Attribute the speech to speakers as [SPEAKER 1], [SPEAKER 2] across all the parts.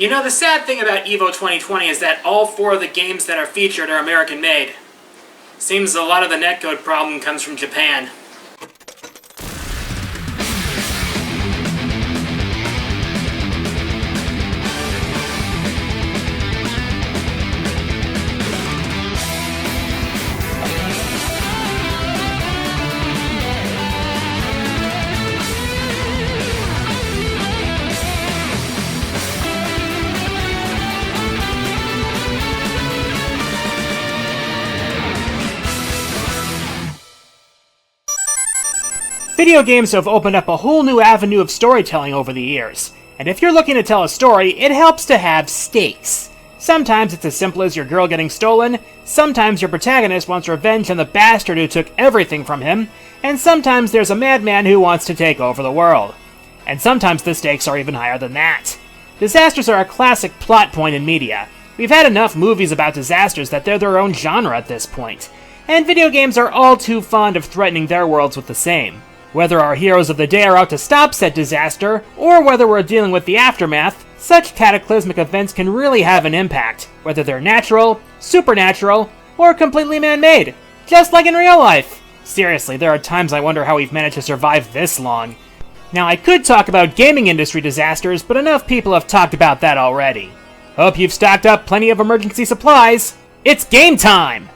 [SPEAKER 1] You know, the sad thing about EVO 2020 is that all 4 of the games that are featured are American-made. Seems a lot of the netcode problem comes from Japan.
[SPEAKER 2] Video games have opened up a whole new avenue of storytelling over the years, and if you're looking to tell a story, it helps to have stakes. Sometimes it's as simple as your girl getting stolen, sometimes your protagonist wants revenge on the bastard who took everything from him, and sometimes there's a madman who wants to take over the world. And sometimes the stakes are even higher than that. Disasters are a classic plot point in media. We've had enough movies about disasters that they're their own genre at this point, and video games are all too fond of threatening their worlds with the same. Whether our heroes of the day are out to stop said disaster, or whether we're dealing with the aftermath, such cataclysmic events can really have an impact, whether they're natural, supernatural, or completely man-made, just like in real life. Seriously, there are times I wonder how we've managed to survive this long. Now, I could talk about gaming industry disasters, but enough people have talked about that already. Hope you've stocked up plenty of emergency supplies. It's game time!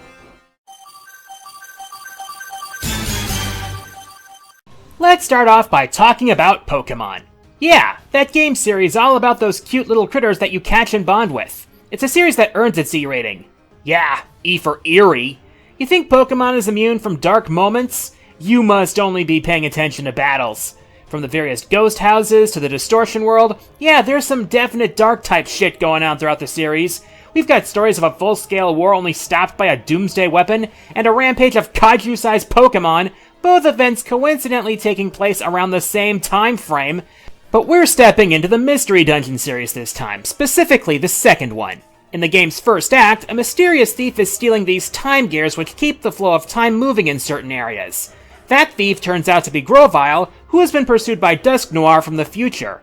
[SPEAKER 2] Let's start off by talking about Pokemon. Yeah, that game series all about those cute little critters that you catch and bond with. It's a series that earns its E rating. Yeah, E for eerie. You think Pokemon is immune from dark moments? You must only be paying attention to battles. From the various ghost houses to the distortion world, yeah, there's some definite dark type shit going on throughout the series. We've got stories of a full-scale war only stopped by a doomsday weapon, and a rampage of kaiju-sized Pokemon, both events coincidentally taking place around the same time frame. But we're stepping into the Mystery Dungeon series this time, specifically the second one. In the game's first act, a mysterious thief is stealing these time gears which keep the flow of time moving in certain areas. That thief turns out to be Grohlvana, who has been pursued by Dusknoir from the future.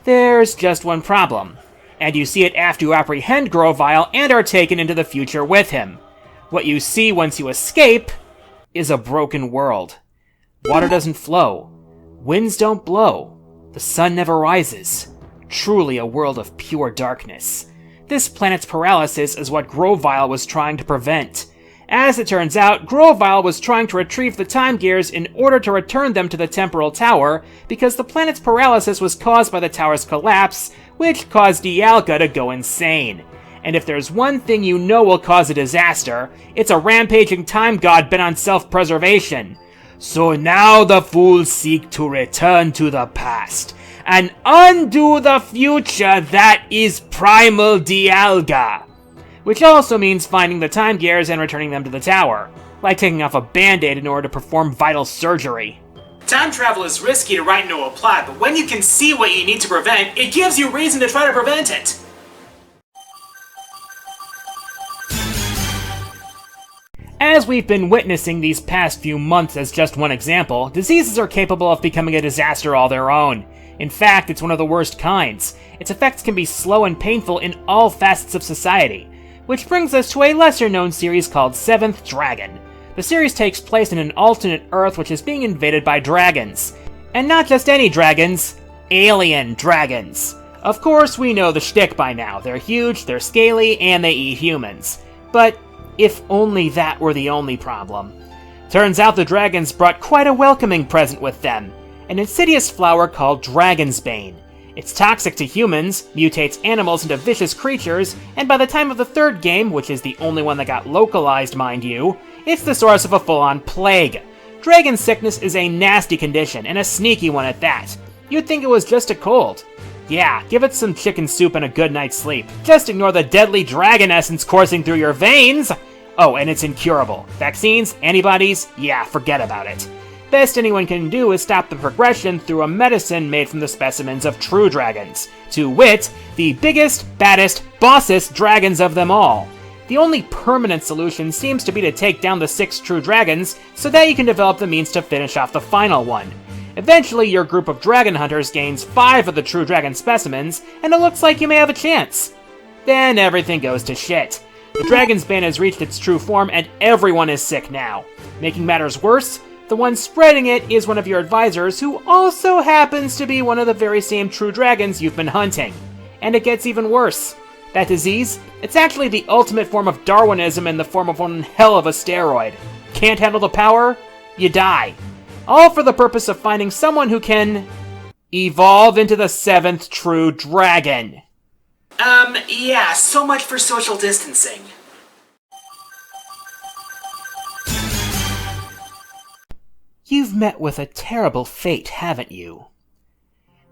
[SPEAKER 2] There's just one problem, and you see it after you apprehend Grohlvana and are taken into the future with him. What you see once you escape is a broken world. Water doesn't flow. Winds don't blow. The sun never rises. Truly a world of pure darkness. This planet's paralysis is what Grohlvana was trying to prevent. As it turns out, Grohlvana was trying to retrieve the time gears in order to return them to the temporal tower, because the planet's paralysis was caused by the tower's collapse, which caused Dialga to go insane. And if there's one thing you know will cause a disaster, it's a rampaging time god bent on self-preservation. So now the fools seek to return to the past, and undo the future that is Primal Dialga. Which also means finding the time gears and returning them to the tower, like taking off a band-aid in order to perform vital surgery.
[SPEAKER 1] Time travel is risky to write into a plot, but when you can see what you need to prevent, it gives you reason to try to prevent it.
[SPEAKER 2] As we've been witnessing these past few months as just one example, diseases are capable of becoming a disaster all their own. In fact, it's one of the worst kinds. Its effects can be slow and painful in all facets of society. Which brings us to a lesser-known series called Seventh Dragon. The series takes place in an alternate Earth which is being invaded by dragons. And not just any dragons, alien dragons. Of course, we know the shtick by now. They're huge, they're scaly, and they eat humans. But if only that were the only problem. Turns out the dragons brought quite a welcoming present with them. An insidious flower called Dragonsbane. It's toxic to humans, mutates animals into vicious creatures, and by the time of the third game, which is the only one that got localized, mind you, it's the source of a full-on plague. Dragon sickness is a nasty condition, and a sneaky one at that. You'd think it was just a cold. Yeah, give it some chicken soup and a good night's sleep. Just ignore the deadly dragon essence coursing through your veins! Oh, and it's incurable. Vaccines, antibodies, yeah, forget about it. Best anyone can do is stop the progression through a medicine made from the specimens of true dragons. To wit, the biggest, baddest, bossest dragons of them all. The only permanent solution seems to be to take down the 6 true dragons, so that you can develop the means to finish off the final one. Eventually, your group of dragon hunters gains 5 of the true dragon specimens, and it looks like you may have a chance. Then everything goes to shit. The dragon's bane has reached its true form, and everyone is sick now. Making matters worse, the one spreading it is one of your advisors, who also happens to be one of the very same true dragons you've been hunting. And it gets even worse. That disease, it's actually the ultimate form of Darwinism in the form of one hell of a steroid. Can't handle the power? You die. All for the purpose of finding someone who can evolve into the 7th true dragon.
[SPEAKER 1] Yeah, so much for social distancing.
[SPEAKER 2] You've met with a terrible fate, haven't you?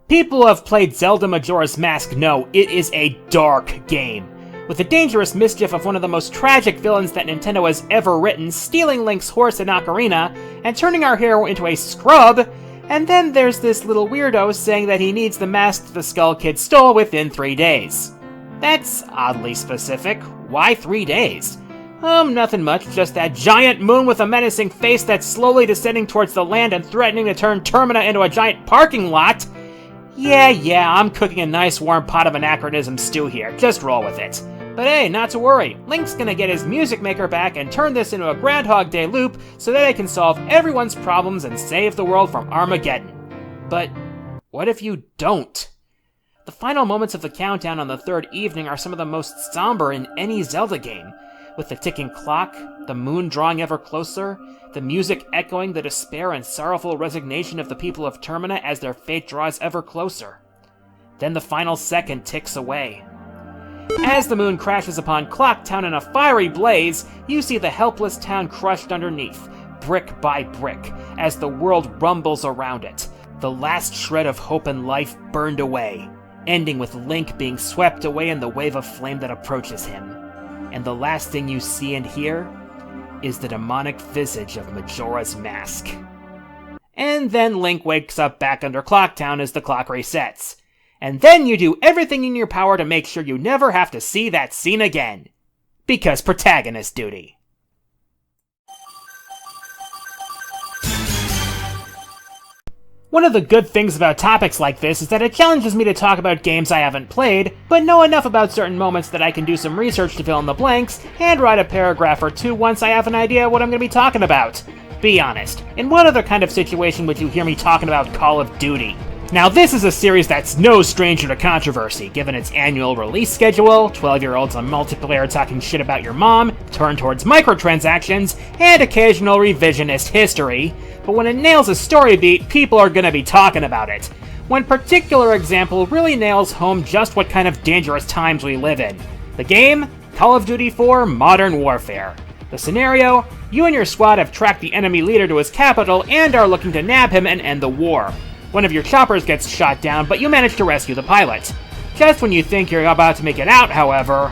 [SPEAKER 2] People who have played Zelda Majoras Mask know it is a dark game, with the dangerous mischief of one of the most tragic villains that Nintendo has ever written stealing Link's horse in Ocarina and turning our hero into a scrub, and then there's this little weirdo saying that he needs the mask the Skull Kid stole within 3 days. That's oddly specific. Why 3 days? Nothing much, just that giant moon with a menacing face that's slowly descending towards the land and threatening to turn Termina into a giant parking lot. Yeah, I'm cooking a nice warm pot of anachronism stew here, just roll with it. But hey, not to worry, Link's gonna get his music maker back and turn this into a Groundhog Day loop so that it can solve everyone's problems and save the world from Armageddon. But what if you don't? The final moments of the countdown on the 3rd evening are some of the most somber in any Zelda game, with the ticking clock, the moon drawing ever closer, the music echoing the despair and sorrowful resignation of the people of Termina as their fate draws ever closer. Then the final second ticks away. As the moon crashes upon Clock Town in a fiery blaze, you see the helpless town crushed underneath, brick by brick, as the world rumbles around it, the last shred of hope and life burned away, ending with Link being swept away in the wave of flame that approaches him. And the last thing you see and hear is the demonic visage of Majora's Mask. And then Link wakes up back under Clock Town as the clock resets. And then you do everything in your power to make sure you never have to see that scene again. Because protagonist duty. One of the good things about topics like this is that it challenges me to talk about games I haven't played, but know enough about certain moments that I can do some research to fill in the blanks, and write a paragraph or two once I have an idea what I'm going to be talking about. Be honest, in what other kind of situation would you hear me talking about Call of Duty? Now this is a series that's no stranger to controversy, given its annual release schedule, 12-year-olds on multiplayer talking shit about your mom, turn towards microtransactions, and occasional revisionist history. But when it nails a story beat, people are gonna be talking about it. One particular example really nails home just what kind of dangerous times we live in. The game? Call of Duty 4 Modern Warfare. The scenario? You and your squad have tracked the enemy leader to his capital and are looking to nab him and end the war. One of your choppers gets shot down, but you manage to rescue the pilot. Just when you think you're about to make it out, however...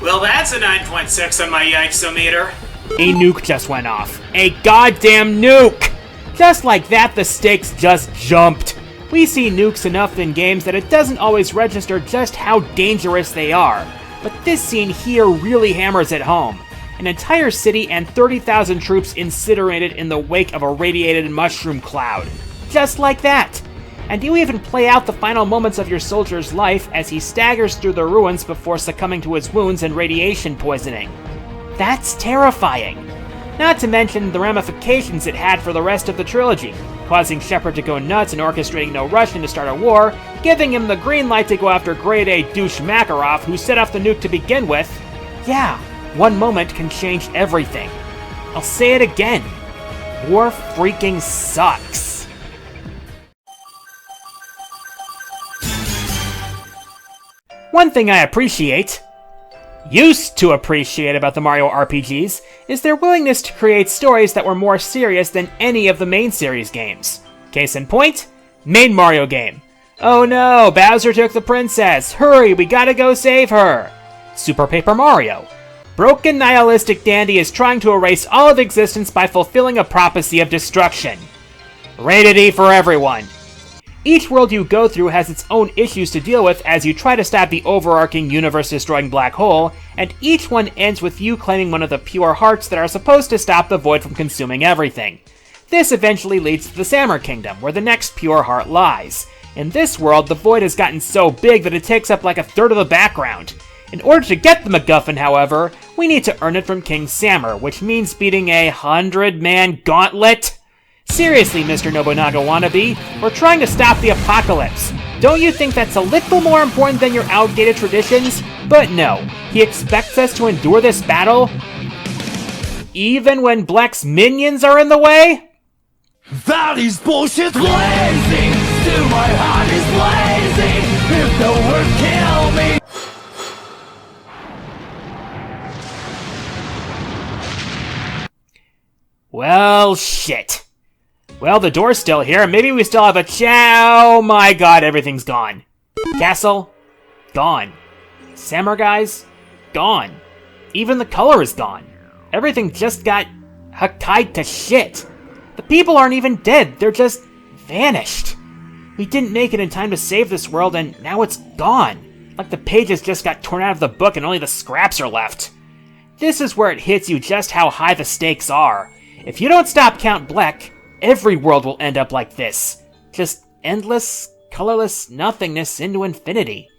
[SPEAKER 1] Well, that's a 9.6 on my yikes-o-meter.
[SPEAKER 2] A nuke just went off. A goddamn nuke! Just like that, the stakes just jumped. We see nukes enough in games that it doesn't always register just how dangerous they are. But this scene here really hammers it home. An entire city and 30,000 troops incinerated in the wake of a radiated mushroom cloud. Just like that. And you even play out the final moments of your soldier's life as he staggers through the ruins before succumbing to his wounds and radiation poisoning. That's terrifying. Not to mention the ramifications it had for the rest of the trilogy, causing Shepard to go nuts and orchestrating no Russian to start a war, giving him the green light to go after Grade A douche Makarov who set off the nuke to begin with. Yeah, one moment can change everything. I'll say it again. War freaking sucks. One thing I used to appreciate about the Mario RPGs, is their willingness to create stories that were more serious than any of the main series games. Case in point, main Mario game. Oh no, Bowser took the princess! Hurry, we gotta go save her! Super Paper Mario. Broken nihilistic dandy is trying to erase all of existence by fulfilling a prophecy of destruction. Rated E for everyone. Each world you go through has its own issues to deal with as you try to stop the overarching universe-destroying black hole, and each one ends with you claiming one of the pure hearts that are supposed to stop the void from consuming everything. This eventually leads to the Sammer Kingdom, where the next pure heart lies. In this world, the void has gotten so big that it takes up like a third of the background. In order to get the MacGuffin, however, we need to earn it from King Sammer, which means beating a 100-man gauntlet. Seriously, Mr. Nobunaga wannabe, we're trying to stop the apocalypse. Don't you think that's a little more important than your outdated traditions? But no, he expects us to endure this battle? Even when Bleck's minions are in the way?
[SPEAKER 3] That is bullshit blazing! Still my heart is blazing! If the word kill me!
[SPEAKER 2] Well, shit. Well, the door's still here. Maybe we still have a Oh my god, everything's gone. Castle? Gone. Sammer guys? Gone. Even the color is gone. Everything just got Hakkai'd to shit. The people aren't even dead, they're just vanished. We didn't make it in time to save this world, and now it's gone. Like the pages just got torn out of the book and only the scraps are left. This is where it hits you just how high the stakes are. If you don't stop Count Bleck, every world will end up like this. Just endless, colorless nothingness into infinity.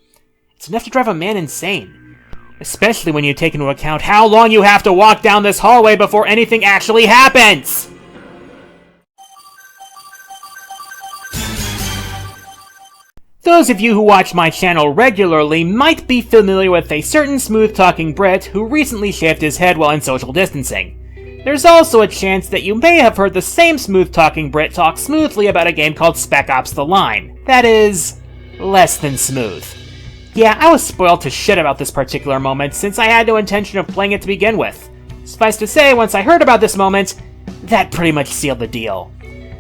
[SPEAKER 2] It's enough to drive a man insane. Especially when you take into account how long you have to walk down this hallway before anything actually happens! Those of you who watch my channel regularly might be familiar with a certain smooth-talking Brit who recently shaved his head while in social distancing. There's also a chance that you may have heard the same smooth-talking Brit talk smoothly about a game called Spec Ops The Line. That is, less than smooth. Yeah, I was spoiled to shit about this particular moment since I had no intention of playing it to begin with. Suffice to say, once I heard about this moment, that pretty much sealed the deal.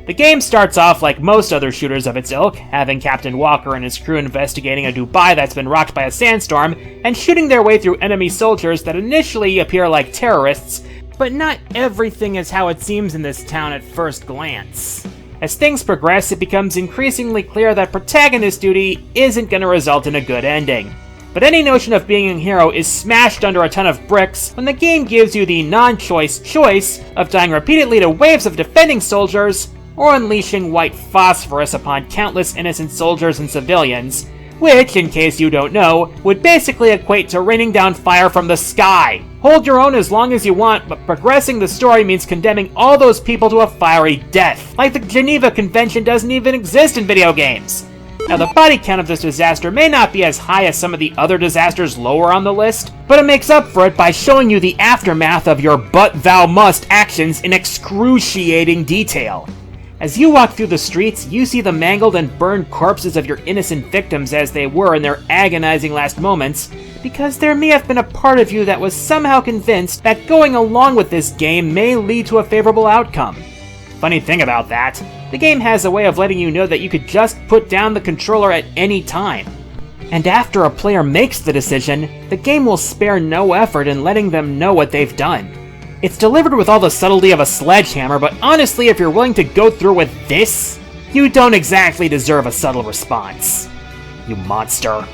[SPEAKER 2] The game starts off like most other shooters of its ilk, having Captain Walker and his crew investigating a Dubai that's been rocked by a sandstorm, and shooting their way through enemy soldiers that initially appear like terrorists, but not everything is how it seems in this town at first glance. As things progress, it becomes increasingly clear that protagonist duty isn't going to result in a good ending. But any notion of being a hero is smashed under a ton of bricks when the game gives you the non-choice choice of dying repeatedly to waves of defending soldiers, or unleashing white phosphorus upon countless innocent soldiers and civilians, which, in case you don't know, would basically equate to raining down fire from the sky. Hold your own as long as you want, but progressing the story means condemning all those people to a fiery death, like the Geneva Convention doesn't even exist in video games. Now, the body count of this disaster may not be as high as some of the other disasters lower on the list, but it makes up for it by showing you the aftermath of your but thou must actions in excruciating detail. As you walk through the streets, you see the mangled and burned corpses of your innocent victims as they were in their agonizing last moments, because there may have been a part of you that was somehow convinced that going along with this game may lead to a favorable outcome. Funny thing about that, the game has a way of letting you know that you could just put down the controller at any time. And after a player makes the decision, the game will spare no effort in letting them know what they've done. It's delivered with all the subtlety of a sledgehammer, but honestly, if you're willing to go through with this, you don't exactly deserve a subtle response. You monster.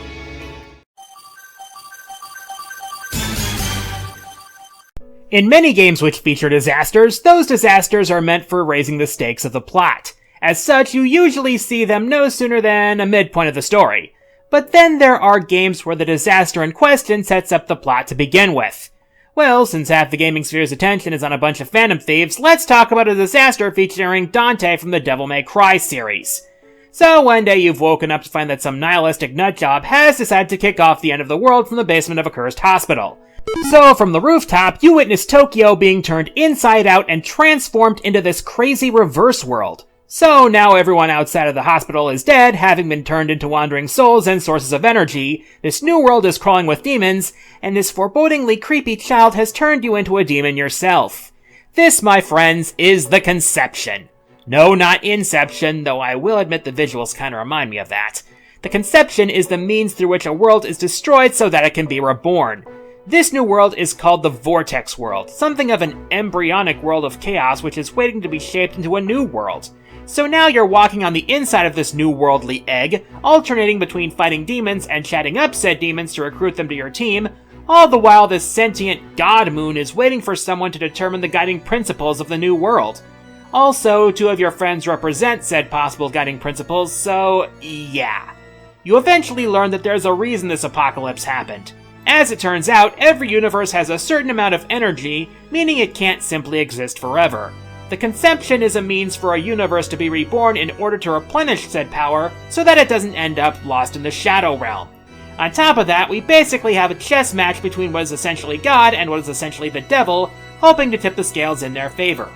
[SPEAKER 2] In many games which feature disasters, those disasters are meant for raising the stakes of the plot. As such, you usually see them no sooner than a midpoint of the story. But then there are games where the disaster in question sets up the plot to begin with. Well, since half the gaming sphere's attention is on a bunch of Phantom Thieves, let's talk about a disaster featuring Dante from the Devil May Cry series. So one day you've woken up to find that some nihilistic nutjob has decided to kick off the end of the world from the basement of a cursed hospital. So from the rooftop, you witness Tokyo being turned inside out and transformed into this crazy reverse world. So now everyone outside of the hospital is dead, having been turned into wandering souls and sources of energy. This new world is crawling with demons, and this forebodingly creepy child has turned you into a demon yourself. This, my friends, is the Conception. No, not Inception, though I will admit the visuals kinda remind me of that. The Conception is the means through which a world is destroyed so that it can be reborn. This new world is called the Vortex World, something of an embryonic world of chaos which is waiting to be shaped into a new world. So now you're walking on the inside of this new worldly egg, alternating between fighting demons and chatting up said demons to recruit them to your team, all the while this sentient god moon is waiting for someone to determine the guiding principles of the new world. Also, 2 of your friends represent said possible guiding principles, so yeah. You eventually learn that there's a reason this apocalypse happened. As it turns out, every universe has a certain amount of energy, meaning it can't simply exist forever. The conception is a means for a universe to be reborn in order to replenish said power, so that it doesn't end up lost in the Shadow Realm. On top of that, we basically have a chess match between what is essentially God and what is essentially the devil, hoping to tip the scales in their favor.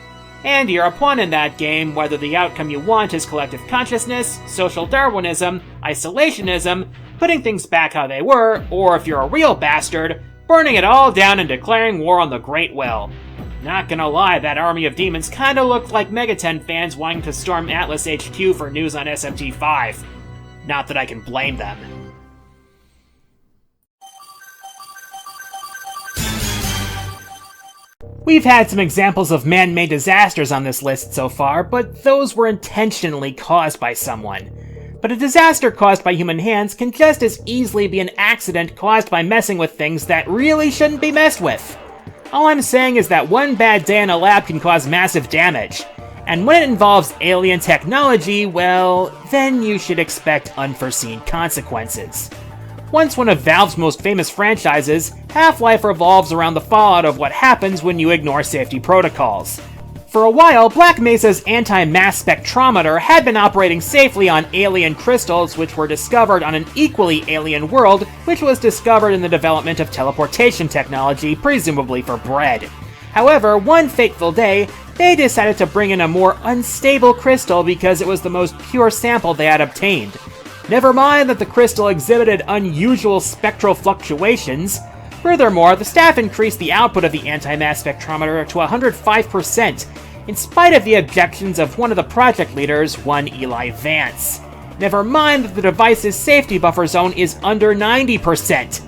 [SPEAKER 2] And you're a pawn in that game, whether the outcome you want is collective consciousness, social Darwinism, isolationism, putting things back how they were, or if you're a real bastard, burning it all down and declaring war on the Great Will. Not gonna lie, that army of demons kinda looked like Megaten fans wanting to storm Atlas HQ for news on SMT5. Not that I can blame them. We've had some examples of man-made disasters on this list so far, but those were intentionally caused by someone. But a disaster caused by human hands can just as easily be an accident caused by messing with things that really shouldn't be messed with. All I'm saying is that one bad day in a lab can cause massive damage. And when it involves alien technology, well, then you should expect unforeseen consequences. Once one of Valve's most famous franchises, Half-Life revolves around the fallout of what happens when you ignore safety protocols. For a while, Black Mesa's anti-mass spectrometer had been operating safely on alien crystals which were discovered on an equally alien world, which was discovered in the development of teleportation technology, presumably for bread. However, one fateful day, they decided to bring in a more unstable crystal because it was the most pure sample they had obtained. Never mind that the crystal exhibited unusual spectral fluctuations. Furthermore, the staff increased the output of the anti-mass spectrometer to 105%, in spite of the objections of one of the project leaders, one Eli Vance. Never mind that the device's safety buffer zone is under 90%.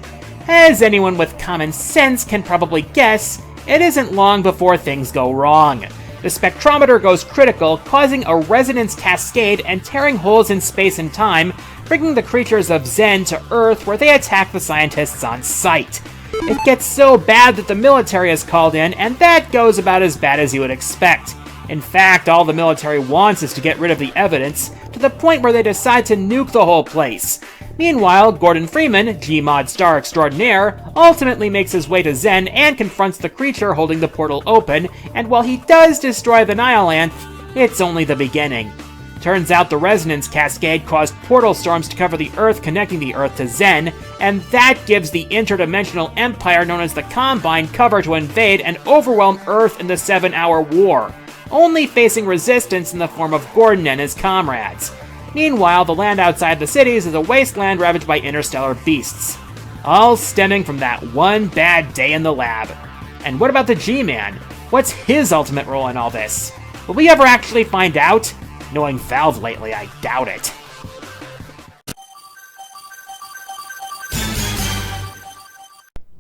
[SPEAKER 2] As anyone with common sense can probably guess, it isn't long before things go wrong. The spectrometer goes critical, causing a resonance cascade and tearing holes in space and time, bringing the creatures of Zen to Earth where they attack the scientists on sight. It gets so bad that the military is called in, and that goes about as bad as you would expect. In fact, all the military wants is to get rid of the evidence, to the point where they decide to nuke the whole place. Meanwhile, Gordon Freeman, Gmod star extraordinaire, ultimately makes his way to Zen and confronts the creature holding the portal open, and while he does destroy the Nihilanth, it's only the beginning. Turns out the resonance cascade caused portal storms to cover the Earth, connecting the Earth to Zen, and that gives the interdimensional empire known as the Combine cover to invade and overwhelm Earth in the 7-hour war, only facing resistance in the form of Gordon and his comrades. Meanwhile, the land outside the cities is a wasteland ravaged by interstellar beasts. All stemming from that one bad day in the lab. And what about the G-Man? What's his ultimate role in all this? Will we ever actually find out? Knowing Valve lately, I doubt it.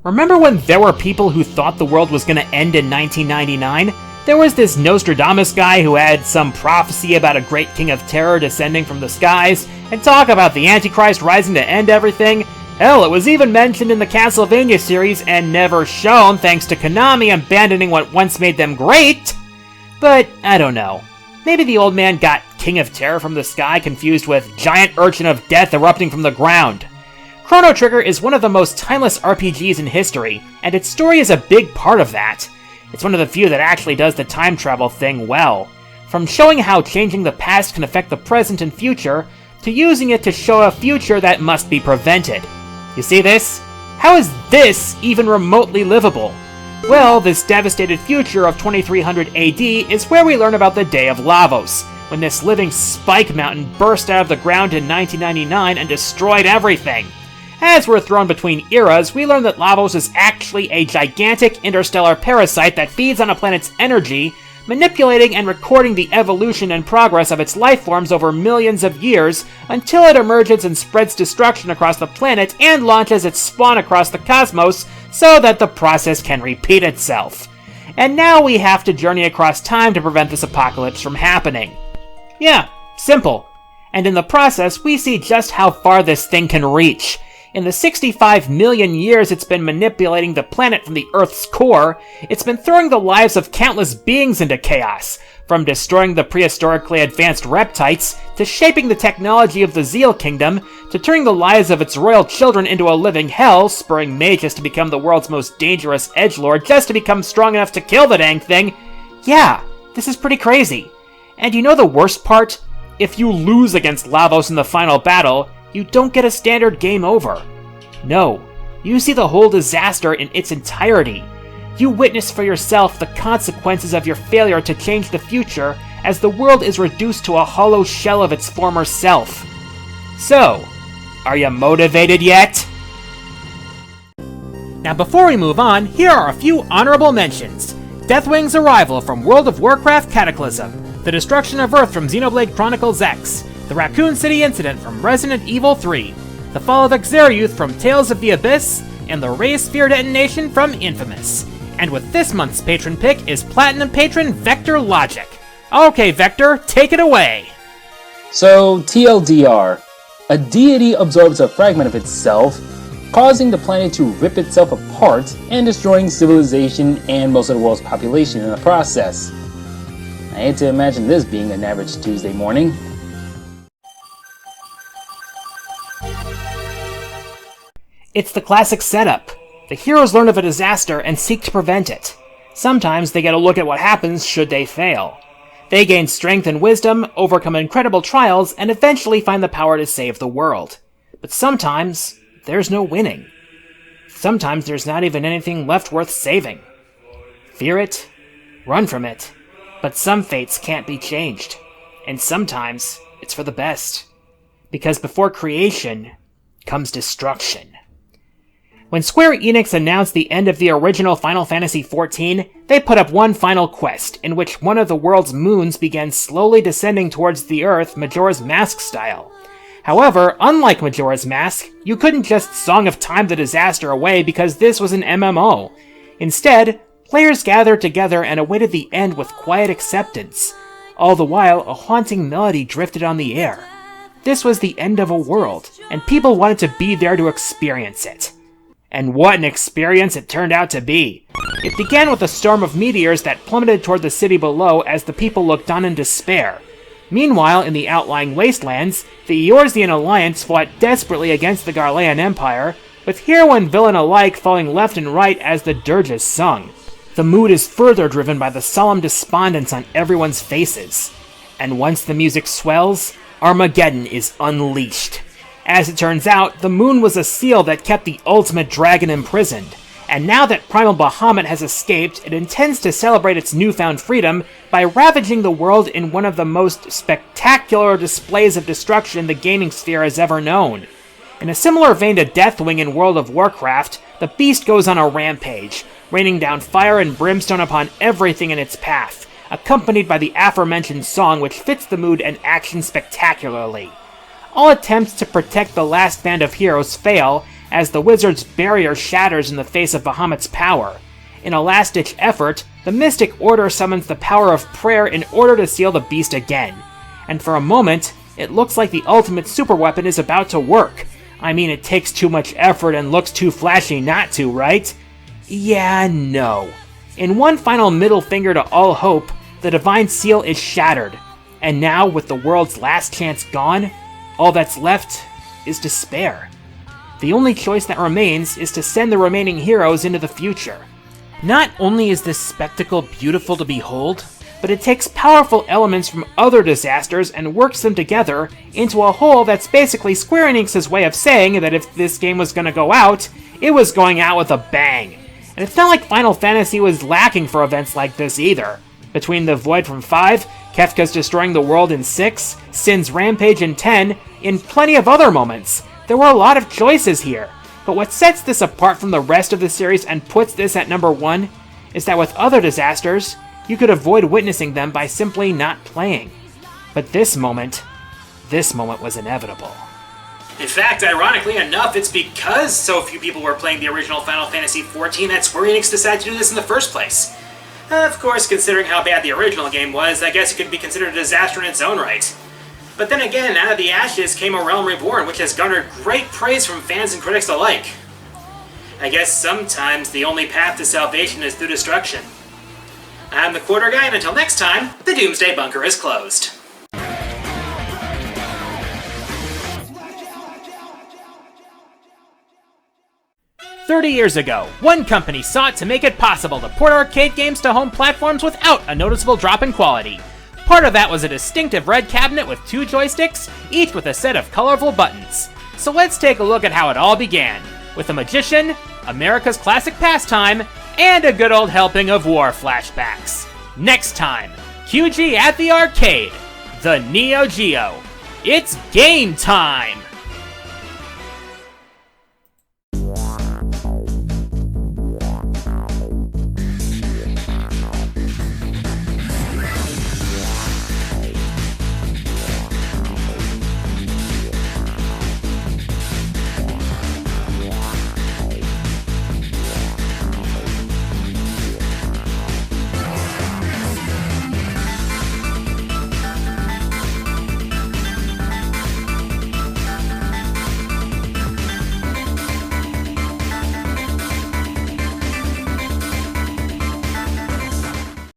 [SPEAKER 2] Remember when there were people who thought the world was gonna end in 1999? There was this Nostradamus guy who had some prophecy about a great king of terror descending from the skies, and talk about the Antichrist rising to end everything. Hell, it was even mentioned in the Castlevania series and never shown thanks to Konami abandoning what once made them great. But, I don't know. Maybe the old man got King of Terror from the sky confused with Giant Urchin of Death erupting from the ground. Chrono Trigger is one of the most timeless RPGs in history, and its story is a big part of that. It's one of the few that actually does the time travel thing well. From showing how changing the past can affect the present and future, to using it to show a future that must be prevented. You see this? How is this even remotely livable? Well, this devastated future of 2300 AD is where we learn about the Day of Lavos, when this living spike mountain burst out of the ground in 1999 and destroyed everything. As we're thrown between eras, we learn that Lavos is actually a gigantic interstellar parasite that feeds on a planet's energy, manipulating and recording the evolution and progress of its life forms over millions of years, until it emerges and spreads destruction across the planet and launches its spawn across the cosmos so that the process can repeat itself. And now we have to journey across time to prevent this apocalypse from happening. Yeah, simple. And in the process, we see just how far this thing can reach. In the 65 million years it's been manipulating the planet from the Earth's core, it's been throwing the lives of countless beings into chaos, from destroying the prehistorically advanced reptites, to shaping the technology of the Zeal Kingdom, to turning the lives of its royal children into a living hell, spurring mages to become the world's most dangerous edgelord just to become strong enough to kill the dang thing. Yeah, this is pretty crazy. And you know the worst part? If you lose against Lavos in the final battle, you don't get a standard game over. No, you see the whole disaster in its entirety. You witness for yourself the consequences of your failure to change the future as the world is reduced to a hollow shell of its former self. So, are you motivated yet? Now before we move on, here are a few honorable mentions. Deathwing's arrival from World of Warcraft Cataclysm, the destruction of Earth from Xenoblade Chronicles X, the Raccoon City incident from Resident Evil 3, the fall of Xeriuth from Tales of the Abyss, and the Ray Sphere detonation from Infamous. And with this month's patron pick is Platinum patron Vector Logic. Okay, Vector, take it away!
[SPEAKER 4] So, TLDR. A deity absorbs a fragment of itself, causing the planet to rip itself apart and destroying civilization and most of the world's population in the process. I hate to imagine this being an average Tuesday morning.
[SPEAKER 2] It's the classic setup. The heroes learn of a disaster and seek to prevent it. Sometimes they get a look at what happens should they fail. They gain strength and wisdom, overcome incredible trials, and eventually find the power to save the world. But sometimes, there's no winning. Sometimes there's not even anything left worth saving. Fear it, run from it, but some fates can't be changed. And sometimes, it's for the best. Because before creation comes destruction. When Square Enix announced the end of the original Final Fantasy XIV, they put up one final quest, in which one of the world's moons began slowly descending towards the Earth Majoras Mask style. However, unlike Majora's Mask, you couldn't just Song of Time the disaster away because this was an MMO. Instead, players gathered together and awaited the end with quiet acceptance. All the while, a haunting melody drifted on the air. This was the end of a world, and people wanted to be there to experience it. And what an experience it turned out to be. It began with a storm of meteors that plummeted toward the city below as the people looked on in despair. Meanwhile, in the outlying wastelands, the Eorzean Alliance fought desperately against the Garlean Empire, with hero and villain alike falling left and right as the dirges sung. The mood is further driven by the solemn despondence on everyone's faces. And once the music swells, Armageddon is unleashed. As it turns out, the moon was a seal that kept the ultimate dragon imprisoned, and now that Primal Bahamut has escaped, it intends to celebrate its newfound freedom by ravaging the world in one of the most spectacular displays of destruction the gaming sphere has ever known. In a similar vein to Deathwing in World of Warcraft, the beast goes on a rampage, raining down fire and brimstone upon everything in its path, accompanied by the aforementioned song which fits the mood and action spectacularly. All attempts to protect the last band of heroes fail, as the wizard's barrier shatters in the face of Bahamut's power. In a last-ditch effort, the Mystic Order summons the power of prayer in order to seal the beast again. And for a moment, it looks like the ultimate superweapon is about to work. I mean, it takes too much effort and looks too flashy not to, right? Yeah, no. In one final middle finger to all hope, the Divine Seal is shattered. And now, with the world's last chance gone, all that's left is despair. The only choice that remains is to send the remaining heroes into the future. Not only is this spectacle beautiful to behold, but it takes powerful elements from other disasters and works them together into a whole that's basically Square Enix's way of saying that if this game was going to go out, it was going out with a bang. And it's not like Final Fantasy was lacking for events like this either. Between the Void from 5, Kefka's destroying the world in 6, Sin's Rampage in 10, and plenty of other moments. There were a lot of choices here, but what sets this apart from the rest of the series and puts this at number 1 is that with other disasters, you could avoid witnessing them by simply not playing. But this moment was inevitable.
[SPEAKER 1] In fact, ironically enough, it's because so few people were playing the original Final Fantasy XIV that Square Enix decided to do this in the first place. Of course, considering how bad the original game was, I guess it could be considered a disaster in its own right. But then again, out of the ashes came A Realm Reborn, which has garnered great praise from fans and critics alike. I guess sometimes the only path to salvation is through destruction. I'm the Quarter Guy, and until next time, the Doomsday Bunker is closed.
[SPEAKER 2] "30 years ago, one company sought to make it possible to port arcade games to home platforms without a noticeable drop in quality. Part of that was a distinctive red cabinet with 2 joysticks, each with a set of colorful buttons. So let's take a look at how it all began, with a magician, America's classic pastime, and a good old helping of war flashbacks. Next time, QG at the arcade, the Neo Geo. It's game time!